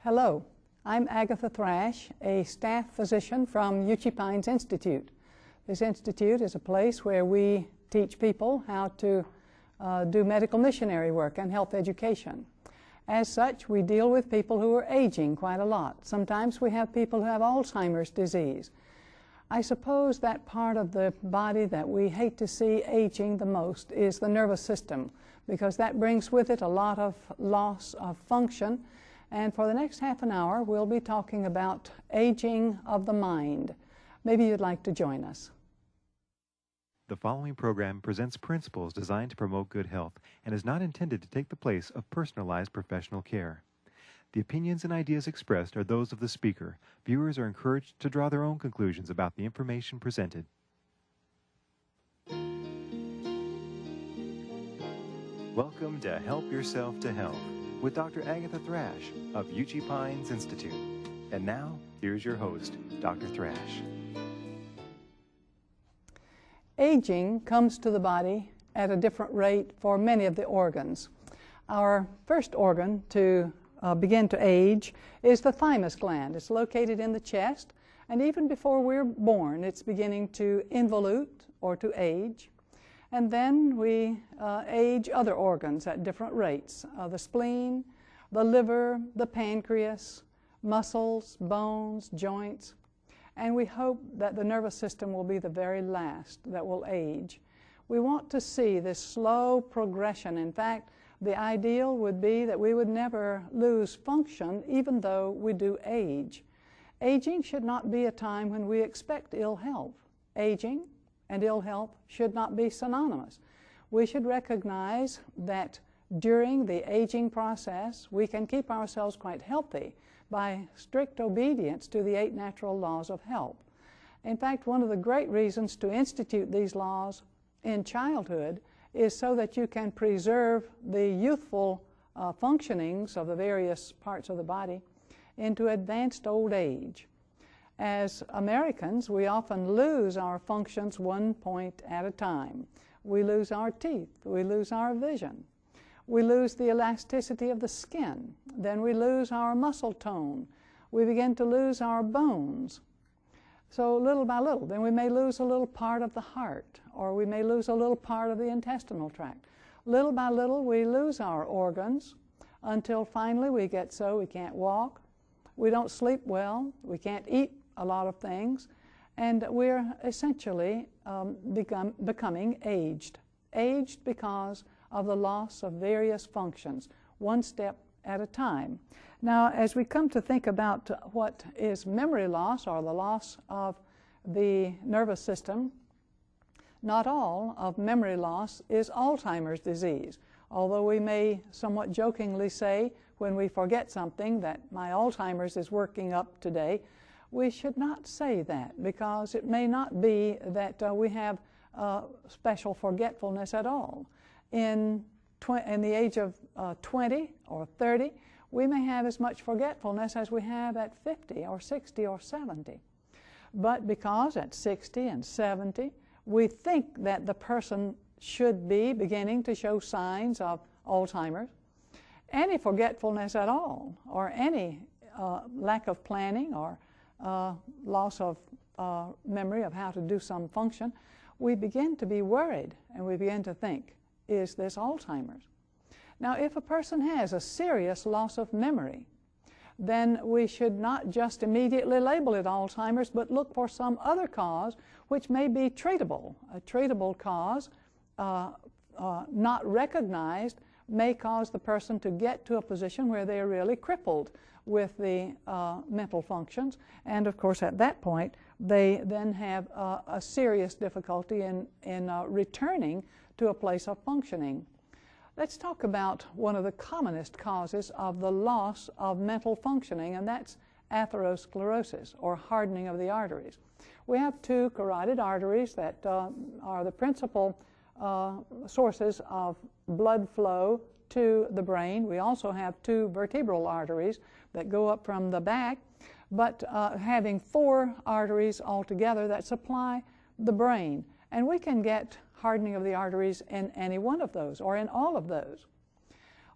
Hello, I'm Agatha Thrash, a staff physician from Uchee Pines Institute. This institute is a place where we teach people how to do medical missionary work and health education. As such, we deal with people who are aging quite a lot. Sometimes we have people who have Alzheimer's disease. I suppose that part of the body that we hate to see aging the most is the nervous system, because that brings with it a lot of loss of function. And for the next half an hour, we'll be talking about aging of the mind. Maybe you'd like to join us. The following program presents principles designed to promote good health and is not intended to take the place of personalized professional care. The opinions and ideas expressed are those of the speaker. Viewers are encouraged to draw their own conclusions about the information presented. Welcome to Help Yourself to Health with Dr. Agatha Thrash of Uchee Pines Institute. And now, here's your host, Dr. Thrash. Aging comes to the body at a different rate for many of the organs. Our first organ to begin to age is the thymus gland. It's located in the chest, and even before we're born, it's beginning to involute or to age. And then we age other organs at different rates. The spleen, the liver, the pancreas, muscles, bones, joints. And we hope that the nervous system will be the very last that will age. We want to see this slow progression. In fact, the ideal would be that we would never lose function even though we do age. Aging should not be a time when we expect ill health. Aging and ill health should not be synonymous. We should recognize that during the aging process, we can keep ourselves quite healthy by strict obedience to the 8 natural laws of health. In fact, one of the great reasons to institute these laws in childhood is so that you can preserve the youthful functionings of the various parts of the body into advanced old age. As Americans, we often lose our functions one point at a time. We lose our teeth, we lose our vision, we lose the elasticity of the skin, then we lose our muscle tone, we begin to lose our bones. So little by little, then we may lose a little part of the heart, or we may lose a little part of the intestinal tract. Little by little, we lose our organs until finally we get so we can't walk, we don't sleep well, we can't eat a lot of things, and we're essentially becoming aged. Aged because of the loss of various functions, one step at a time. Now, as we come to think about what is memory loss or the loss of the nervous system, not all of memory loss is Alzheimer's disease, although we may somewhat jokingly say when we forget something that my Alzheimer's is working up today. We should not say that, because it may not be that we have special forgetfulness at all. In the age of 20 or 30, we may have as much forgetfulness as we have at 50 or 60 or 70. But because at 60 and 70, we think that the person should be beginning to show signs of Alzheimer's, any forgetfulness at all, or any lack of planning or loss of memory of how to do some function, we begin to be worried and we begin to think, is this Alzheimer's? Now, if a person has a serious loss of memory, then we should not just immediately label it Alzheimer's, but look for some other cause which may be treatable. A treatable cause, not recognized, may cause the person to get to a position where they are really crippled with the mental functions, and of course at that point they then have a serious difficulty in returning to a place of functioning. Let's talk about one of the commonest causes of the loss of mental functioning, and that's atherosclerosis, or hardening of the arteries. We have 2 carotid arteries that are the principal sources of blood flow to the brain. We also have 2 vertebral arteries that go up from the back, but having 4 arteries altogether that supply the brain. And we can get hardening of the arteries in any one of those, or in all of those.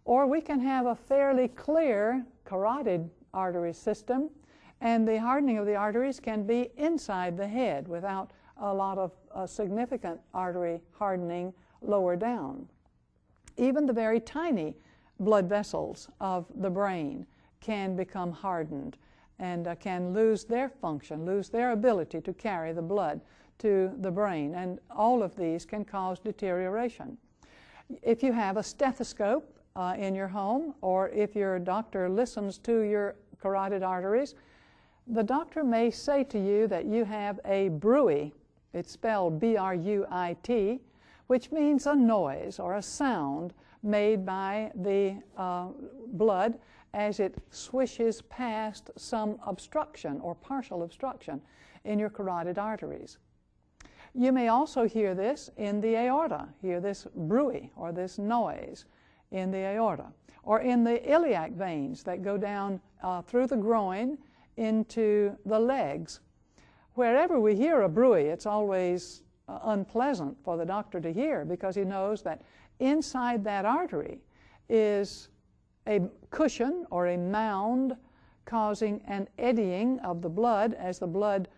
Or we can have a fairly clear carotid artery system, and the hardening of the arteries can be inside the head without a lot of significant artery hardening lower down. Even the very tiny blood vessels of the brain can become hardened and can lose their function, lose their ability to carry the blood to the brain, and all of these can cause deterioration. If you have a stethoscope in your home, or if your doctor listens to your carotid arteries, the doctor may say to you that you have a bruit. It's spelled B-R-U-I-T, which means a noise or a sound made by the blood as it swishes past some obstruction or partial obstruction in your carotid arteries. You may also hear this in the aorta, hear this bruit or this noise in the aorta, or in the iliac veins that go down through the groin into the legs. Wherever we hear a bruit, it's always unpleasant for the doctor to hear, because he knows that inside that artery is a cushion or a mound causing an eddying of the blood as the blood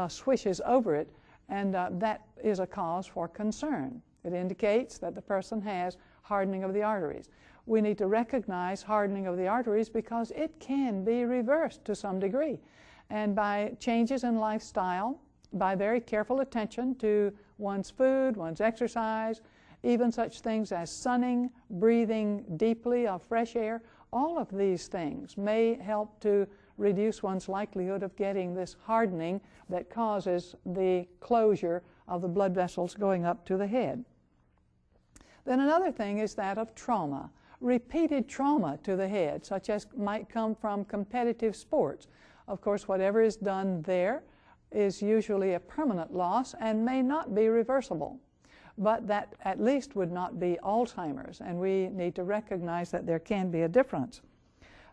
swishes over it, and that is a cause for concern. It indicates that the person has hardening of the arteries. We need to recognize hardening of the arteries because it can be reversed to some degree. And by changes in lifestyle, by very careful attention to one's food, one's exercise, even such things as sunning, breathing deeply of fresh air, all of these things may help to reduce one's likelihood of getting this hardening that causes the closure of the blood vessels going up to the head. Then another thing is that of trauma. Repeated trauma to the head, such as might come from competitive sports. Of course, whatever is done there is usually a permanent loss and may not be reversible. But that at least would not be Alzheimer's, and we need to recognize that there can be a difference.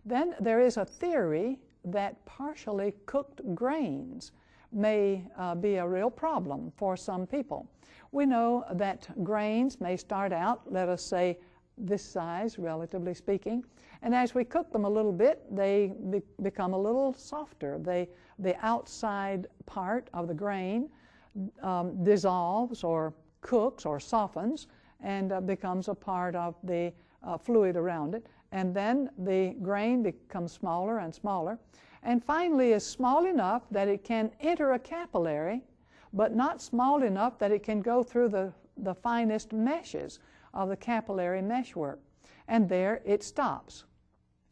Then there is a theory that partially cooked grains may be a real problem for some people. We know that grains may start out, let us say, this size, relatively speaking, and as we cook them a little bit, they become a little softer. The outside part of the grain dissolves or cooks or softens and becomes a part of the fluid around it, and then the grain becomes smaller and smaller, and finally is small enough that it can enter a capillary, but not small enough that it can go through the finest meshes of the capillary meshwork, and there it stops.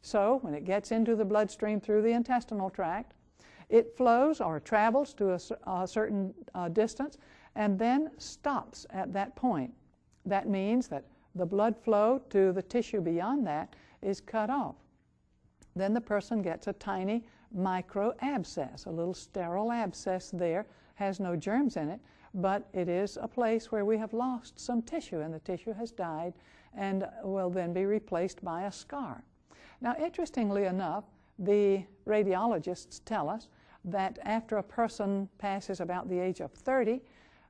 So when it gets into the bloodstream through the intestinal tract, it flows or travels to a certain distance and then stops at that point. That means that the blood flow to the tissue beyond that is cut off. Then the person gets a tiny micro abscess, a little sterile abscess there, has no germs in it, but it is a place where we have lost some tissue, and the tissue has died and will then be replaced by a scar. Now, interestingly enough, the radiologists tell us that after a person passes about the age of 30,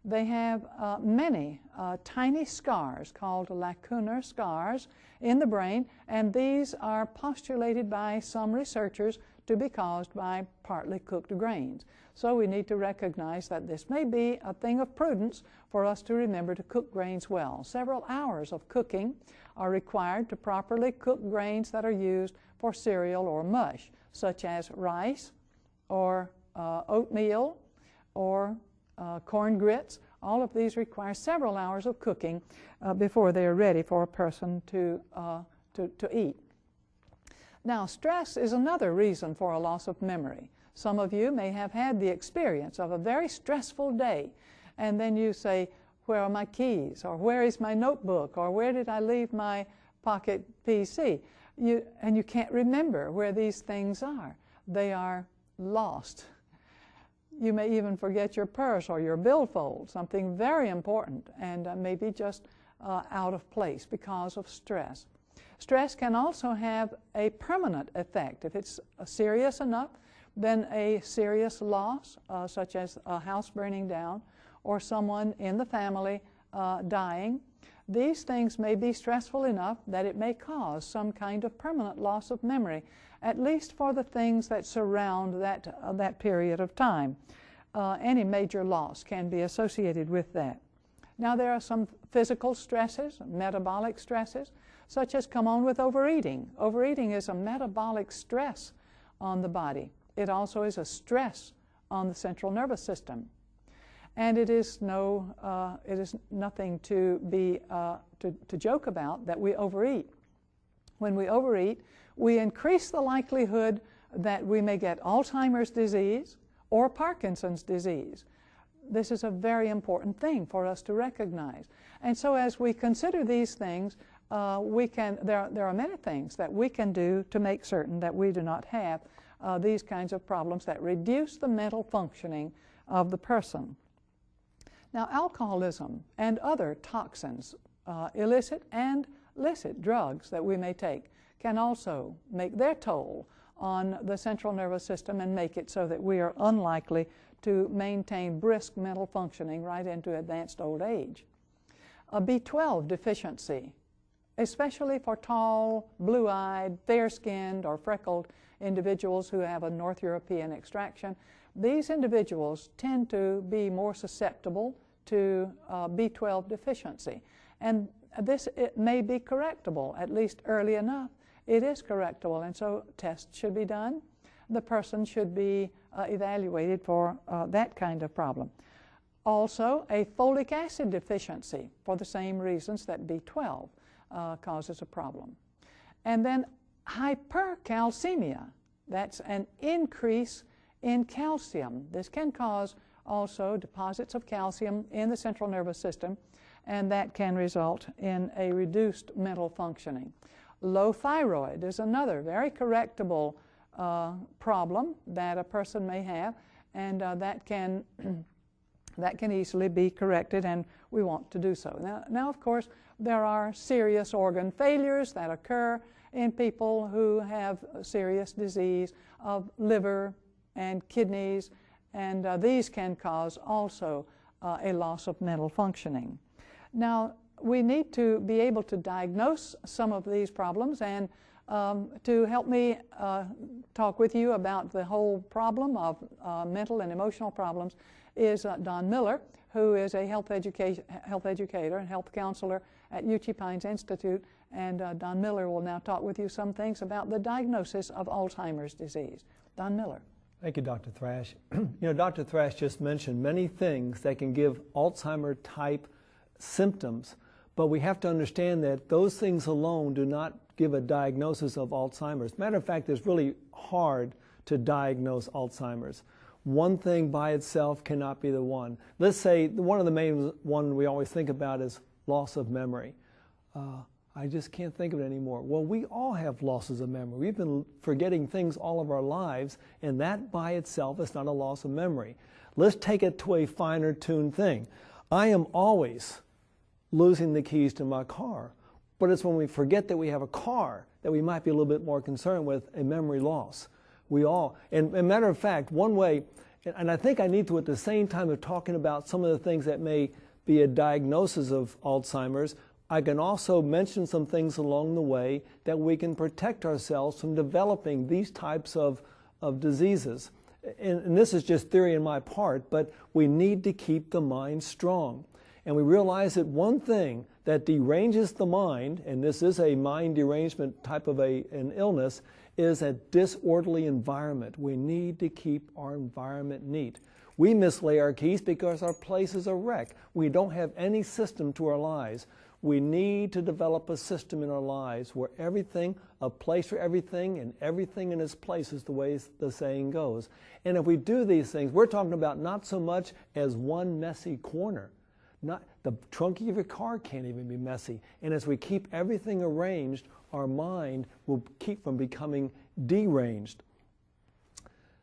they have many tiny scars called lacunar scars in the brain, and these are postulated by some researchers to be caused by partly cooked grains. So we need to recognize that this may be a thing of prudence for us to remember to cook grains well. Several hours of cooking are required to properly cook grains that are used for cereal or mush, such as rice or oatmeal or corn grits. All of these require several hours of cooking before they are ready for a person to eat. Now, stress is another reason for a loss of memory. Some of you may have had the experience of a very stressful day, and then you say, where are my keys? Or where is my notebook? Or where did I leave my pocket PC? And you can't remember where these things are. They are lost. You may even forget your purse or your billfold, something very important, and maybe just out of place because of stress. Stress can also have a permanent effect. If it's serious enough, then a serious loss, such as a house burning down or someone in the family dying, these things may be stressful enough that it may cause some kind of permanent loss of memory. at least for the things that surround that period of time. Any major loss can be associated with that. Now, there are some physical stresses, metabolic stresses, such as come on with overeating. Overeating is a metabolic stress on the body. It also is a stress on the central nervous system. And it is nothing to be to joke about that we overeat. When we overeat, we increase the likelihood that we may get Alzheimer's disease or Parkinson's disease. This is a very important thing for us to recognize. And so as we consider these things, there are many things that we can do to make certain that we do not have these kinds of problems that reduce the mental functioning of the person. Now, alcoholism and other toxins, illicit and licit drugs that we may take, can also make their toll on the central nervous system and make it so that we are unlikely to maintain brisk mental functioning right into advanced old age. A B12 deficiency, especially for tall, blue-eyed, fair-skinned, or freckled individuals who have a North European extraction, these individuals tend to be more susceptible to B12 deficiency. And it may be correctable, at least early enough. It is correctable, and so tests should be done. The person should be evaluated for that kind of problem. Also, a folic acid deficiency for the same reasons that B12 causes a problem. And then hypercalcemia, that's an increase in calcium. This can cause also deposits of calcium in the central nervous system, and that can result in a reduced mental functioning. Low thyroid is another very correctable problem that a person may have, and that can easily be corrected, and we want to do so. Now, of course, there are serious organ failures that occur in people who have serious disease of liver and kidneys, and these can cause also a loss of mental functioning. Now, we need to be able to diagnose some of these problems, and to help me talk with you about the whole problem of mental and emotional problems is Don Miller, who is a health educator and health counselor at UT Pines Institute. And Don Miller will now talk with you some things about the diagnosis of Alzheimer's disease. Don Miller. Thank you, Dr. Thrash. Dr. Thrash just mentioned many things that can give Alzheimer-type symptoms, but we have to understand that those things alone do not give a diagnosis of Alzheimer's. Matter of fact, it's really hard to diagnose Alzheimer's. One thing by itself cannot be the one. Let's say one of the main one we always think about is loss of memory. I just can't think of it anymore. Well, we all have losses of memory. We've been forgetting things all of our lives, and that by itself is not a loss of memory. Let's take it to a finer tuned thing. I am always losing the keys to my car, but it's when we forget that we have a car that we might be a little bit more concerned with a memory loss. We all, and a matter of fact, one way, and I think I need to at the same time of talking about some of the things that may be a diagnosis of Alzheimer's, I can also mention some things along the way that we can protect ourselves from developing these types of diseases. And this is just theory on my part, but we need to keep the mind strong. And we realize that one thing that deranges the mind, and this is a mind derangement type of an illness, is a disorderly environment. We need to keep our environment neat. We mislay our keys because our place is a wreck. We don't have any system to our lives. We need to develop a system in our lives where everything, a place for everything, and everything in its place is the way the saying goes. And if we do these things, we're talking about not so much as one messy corner. Not the trunk of your car can't even be messy. And as we keep everything arranged, our mind will keep from becoming deranged.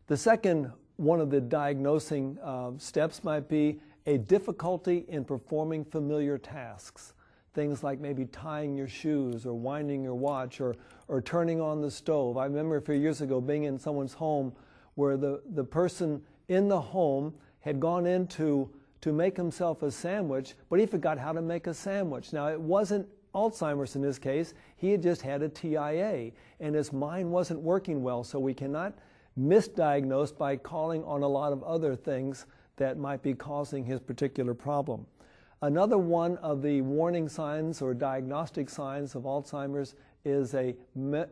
The second one of the diagnosing steps might be a difficulty in performing familiar tasks. Things like maybe tying your shoes or winding your watch or turning on the stove. I remember a few years ago being in someone's home where the person in the home had gone in to make himself a sandwich, but he forgot how to make a sandwich. Now, it wasn't Alzheimer's in this case. He had just had a TIA, and his mind wasn't working well, so we cannot misdiagnose by calling on a lot of other things that might be causing his particular problem. Another one of the warning signs or diagnostic signs of Alzheimer's is a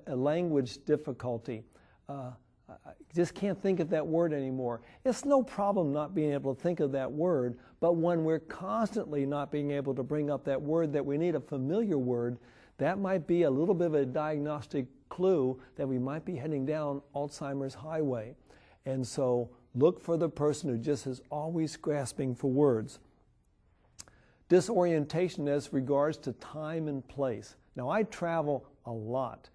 language difficulty. I just can't think of that word anymore. It's no problem not being able to think of that word, but when we're constantly not being able to bring up that word that we need, a familiar word, that might be a little bit of a diagnostic clue that we might be heading down Alzheimer's highway. And so look for the person who just is always grasping for words. Disorientation as regards to time and place. Now, I travel a lot,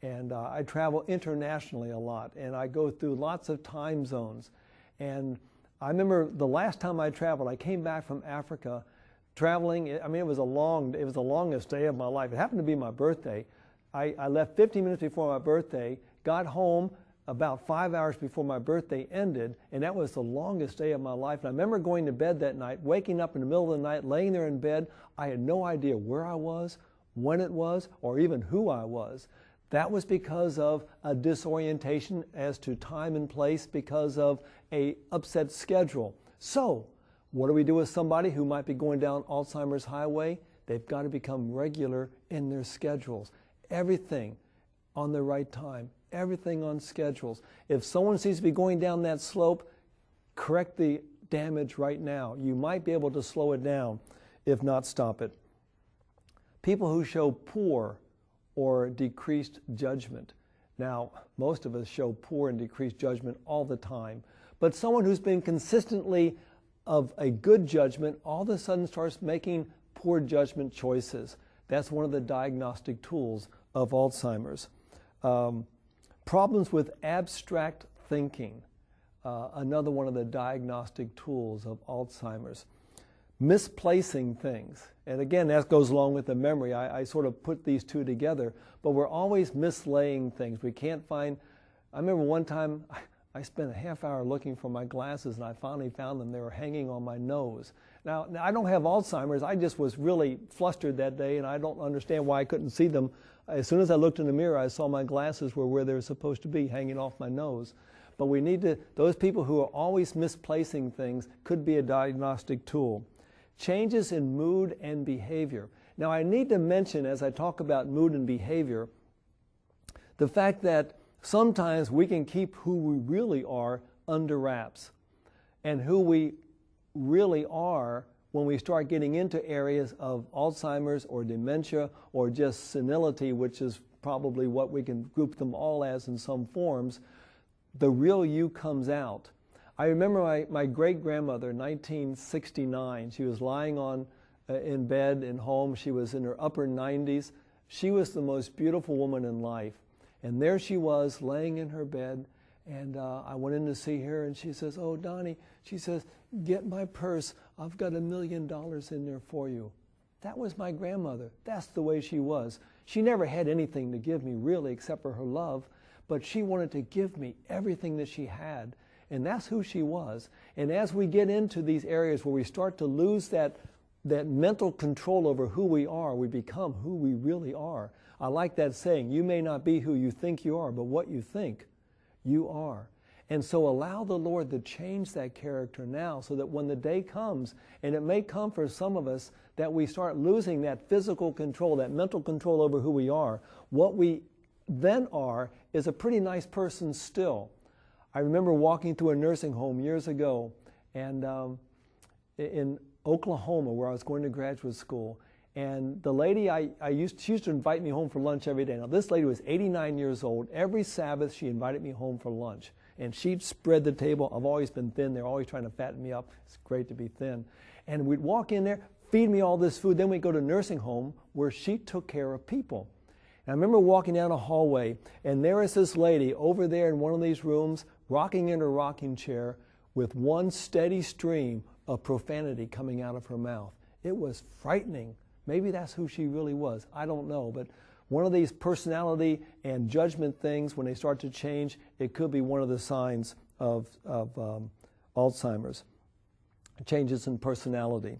and I travel internationally a lot, and I go through lots of time zones. And I remember the last time I traveled, I came back from Africa traveling. I mean, it was the longest day of my life. It happened to be my birthday. I left 15 minutes before my birthday, got home about 5 hours before my birthday ended, and that was the longest day of my life. And I remember going to bed that night, waking up in the middle of the night, laying there in bed. I had no idea where I was, when it was, or even who I was. That was because of a disorientation as to time and place because of a upset schedule. So, what do we do with somebody who might be going down Alzheimer's highway? They've got to become regular in their schedules. Everything on the right time. Everything on schedules. If someone seems to be going down that slope, correct the damage right now. You might be able to slow it down, if not stop it. People who show poor or decreased judgment. Now, most of us show poor and decreased judgment all the time, but someone who's been consistently of a good judgment all of a sudden starts making poor judgment choices. That's one of the diagnostic tools of Alzheimer's. Problems with abstract thinking, another one of the diagnostic tools of Alzheimer's. Misplacing things, and again, that goes along with the memory. I sort of put these two together, but we're always mislaying things. We can't find, I remember one time I spent a half hour looking for my glasses, and I finally found them. They were hanging on my nose. Now I don't have Alzheimer's. I just was really flustered that day, and I don't understand why I couldn't see them. As soon as I looked in the mirror, I saw my glasses were where they were supposed to be, hanging off my nose. But we need to, those people who are always misplacing things could be a diagnostic tool. Changes in mood and behavior. Now, I need to mention, as I talk about mood and behavior, the fact that sometimes we can keep who we really are under wraps. And who we really are when we start getting into areas of Alzheimer's or dementia or just senility, which is probably what we can group them all as in some forms, the real you comes out. I remember my great-grandmother, 1969, she was lying in bed in home. She was in her upper 90s. She was the most beautiful woman in life. And there she was, laying in her bed, and I went in to see her, and she says, "Oh, Donnie," she says, "get my purse. I've got $1 million in there for you." That was my grandmother. That's the way she was. She never had anything to give me, really, except for her love, but she wanted to give me everything that she had. And that's who she was. And as we get into these areas where we start to lose that mental control over who we are, we become who we really are. I like that saying, you may not be who you think you are, but what you think, you are. And so allow the Lord to change that character now so that when the day comes, and it may come for some of us, that we start losing that physical control, that mental control over who we are, what we then are is a pretty nice person still. I remember walking through a nursing home years ago, and in Oklahoma, where I was going to graduate school, and the lady she used to invite me home for lunch every day. Now, this lady was 89 years old. Every Sabbath, she invited me home for lunch, and she'd spread the table. I've always been thin. They're always trying to fatten me up. It's great to be thin. And we'd walk in there, feed me all this food. Then we'd go to a nursing home where she took care of people. And I remember walking down a hallway, and there is this lady over there in one of these rooms, rocking in her rocking chair with one steady stream of profanity coming out of her mouth. It was frightening. Maybe that's who she really was. I don't know. But one of these personality and judgment things, when they start to change, it could be one of the signs of Alzheimer's. Changes in personality.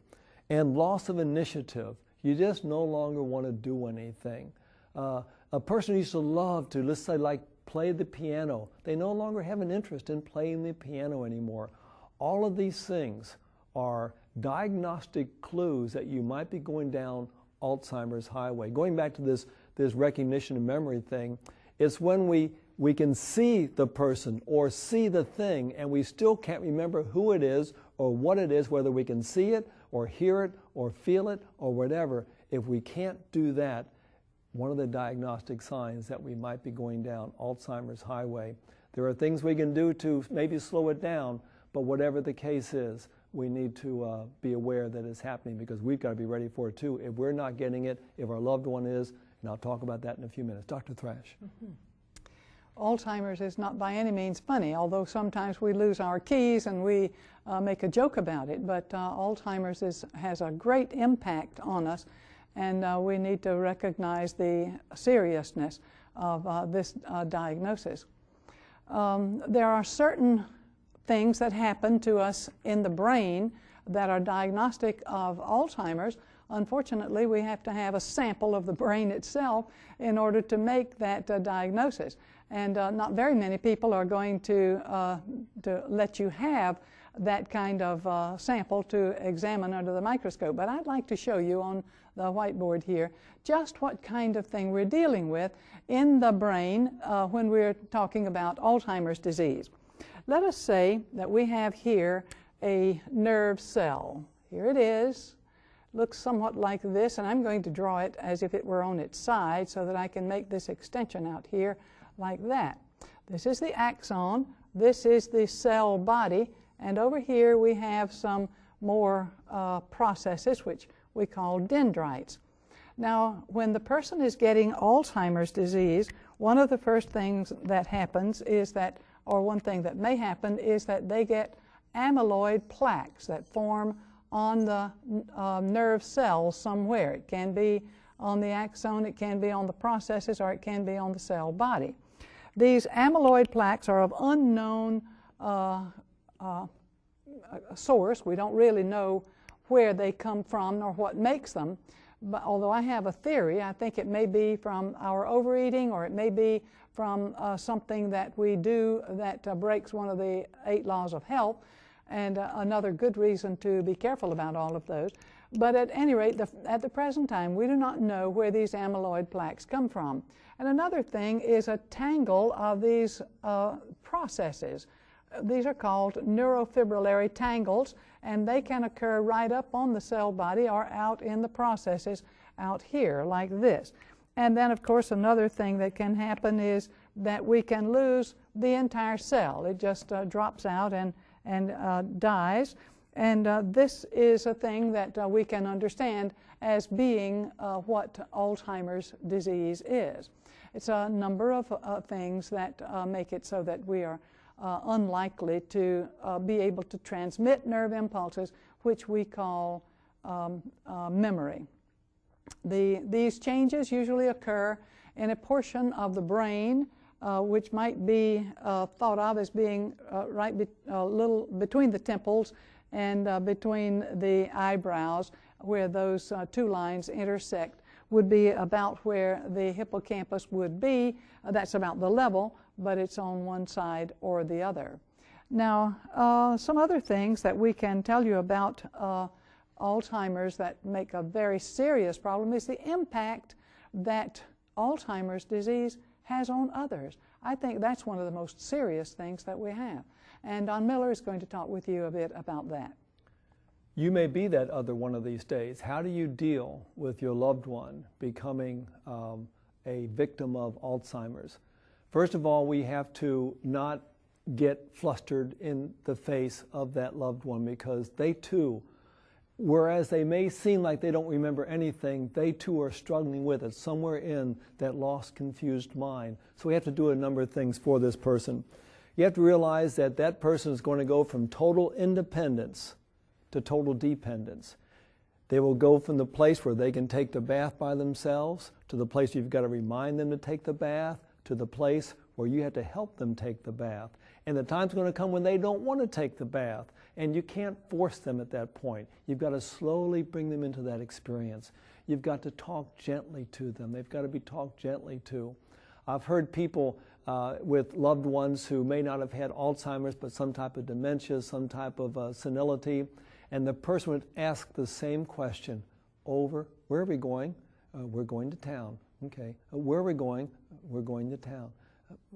And loss of initiative. You just no longer want to do anything. A person who used to love to, let's say, like play the piano, they no longer have an interest in playing the piano anymore. All of these things are diagnostic clues that you might be going down Alzheimer's highway. Going back to this recognition and memory thing, it's when we can see the person or see the thing and we still can't remember who it is or what it is, whether we can see it or hear it or feel it or whatever. If we can't do that, one of the diagnostic signs that we might be going down Alzheimer's highway. There are things we can do to maybe slow it down, but whatever the case is, we need to be aware that it's happening, because we've got to be ready for it too. If we're not getting it, if our loved one is, and I'll talk about that in a few minutes. Dr. Thrash. Mm-hmm. Alzheimer's is not by any means funny, although sometimes we lose our keys and we make a joke about it, but Alzheimer's has a great impact on us, and we need to recognize the seriousness of this diagnosis. There are certain things that happen to us in the brain that are diagnostic of Alzheimer's. Unfortunately, we have to have a sample of the brain itself in order to make that diagnosis. And not very many people are going to let you have that kind of sample to examine under the microscope. But I'd like to show you on the whiteboard here just what kind of thing we're dealing with in the brain when we're talking about Alzheimer's disease. Let us say that we have here a nerve cell. Here it is. Looks somewhat like this, and I'm going to draw it as if it were on its side so that I can make this extension out here like that. This is the axon, this is the cell body, and over here we have some more processes which we call dendrites. Now, when the person is getting Alzheimer's disease, one of the first things that happens is that, or one thing that may happen, is that they get amyloid plaques that form on the nerve cells somewhere. It can be on the axon, it can be on the processes, or it can be on the cell body. These amyloid plaques are of unknown source. We don't really know where they come from nor what makes them. But although I have a theory, I think it may be from our overeating, or it may be from something that we do that breaks one of the 8 laws of health, and another good reason to be careful about all of those. But at any rate, at the present time, we do not know where these amyloid plaques come from. And another thing is a tangle of these processes. These are called neurofibrillary tangles, and they can occur right up on the cell body or out in the processes out here like this. And then, of course, another thing that can happen is that we can lose the entire cell. It just drops out and dies. And this is a thing that we can understand as being what Alzheimer's disease is. It's a number of things that make it so that we are unlikely to be able to transmit nerve impulses, which we call memory. These changes usually occur in a portion of the brain which might be thought of as being a little between the temples and between the eyebrows, where those 2 lines intersect, would be about where the hippocampus would be. That's about the level, but it's on one side or the other. Now, some other things that we can tell you about Alzheimer's that make a very serious problem is the impact that Alzheimer's disease has on others. I think that's one of the most serious things that we have. And Don Miller is going to talk with you a bit about that. You may be that other one of these days. How do you deal with your loved one becoming a victim of Alzheimer's? First of all, we have to not get flustered in the face of that loved one, because they too, whereas they may seem like they don't remember anything, they too are struggling with it somewhere in that lost, confused mind. So we have to do a number of things for this person. You have to realize that that person is going to go from total independence to total dependence. They will go from the place where they can take the bath by themselves to the place you've got to remind them to take the bath, to the place where you have to help them take the bath. And the time's going to come when they don't want to take the bath, and you can't force them at that point. You've got to slowly bring them into that experience. you've got to talk gently to them. They've got to be talked gently to. I've heard people with loved ones who may not have had Alzheimer's, but some type of dementia, some type of senility, and the person would ask the same question over, where are we going? We're going to town. Okay. Where are we going? We're going to town.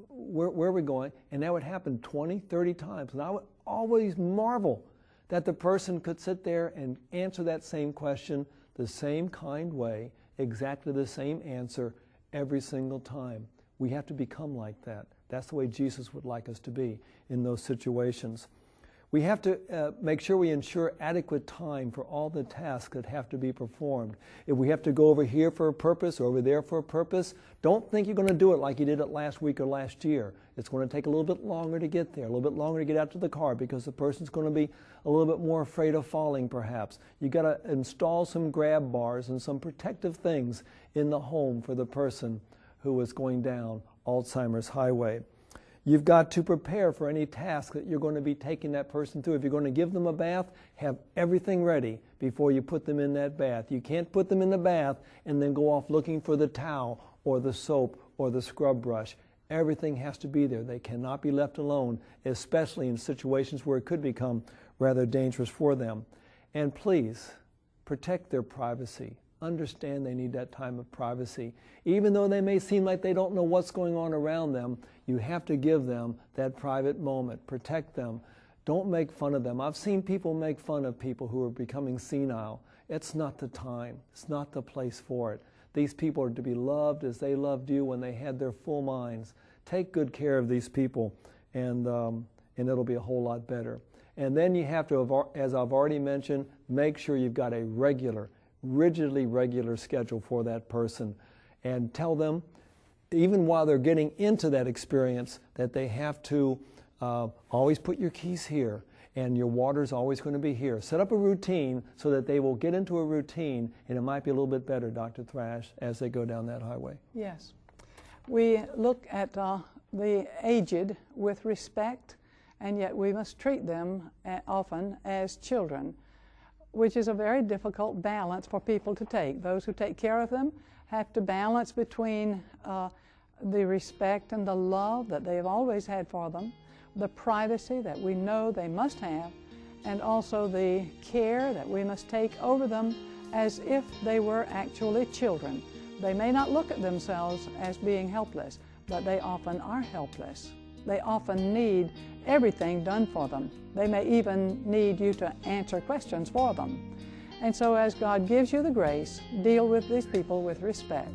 Where are we going? And that would happen 20, 30 times. And I would always marvel that the person could sit there and answer that same question the same kind way, exactly the same answer every single time. We have to become like that. That's the way Jesus would like us to be in those situations. We have to make sure we ensure adequate time for all the tasks that have to be performed. If we have to go over here for a purpose or over there for a purpose, don't think you're going to do it like you did it last week or last year. It's going to take a little bit longer to get there, a little bit longer to get out to the car because the person's going to be a little bit more afraid of falling perhaps. You've got to install some grab bars and some protective things in the home for the person who is going down Alzheimer's highway. You've got to prepare for any task that you're going to be taking that person through. If you're going to give them a bath, have everything ready before you put them in that bath. You can't put them in the bath and then go off looking for the towel or the soap or the scrub brush. Everything has to be there. They cannot be left alone, especially in situations where it could become rather dangerous for them. And please, protect their privacy. Understand they need that time of privacy. Even though they may seem like they don't know what's going on around them, you have to give them that private moment. Protect them. Don't make fun of them. I've seen people make fun of people who are becoming senile. It's not the time. It's not the place for it. These people are to be loved as they loved you when they had their full minds. Take good care of these people, and it'll be a whole lot better. And then you have to, as I've already mentioned, make sure you've got a rigidly regular schedule for that person, and tell them, even while they're getting into that experience, that they have to always put your keys here and your water's always going to be here. Set up a routine so that they will get into a routine, and it might be a little bit better, Dr. Thrash, as they go down that highway. Yes. We look at the aged with respect, and yet we must treat them often as children, which is a very difficult balance for people to take. Those who take care of them have to balance between the respect and the love that they have always had for them, the privacy that we know they must have, and also the care that we must take over them as if they were actually children. They may not look at themselves as being helpless, but they often are helpless. They often need everything done for them. They may even need you to answer questions for them. And so as God gives you the grace, deal with these people with respect.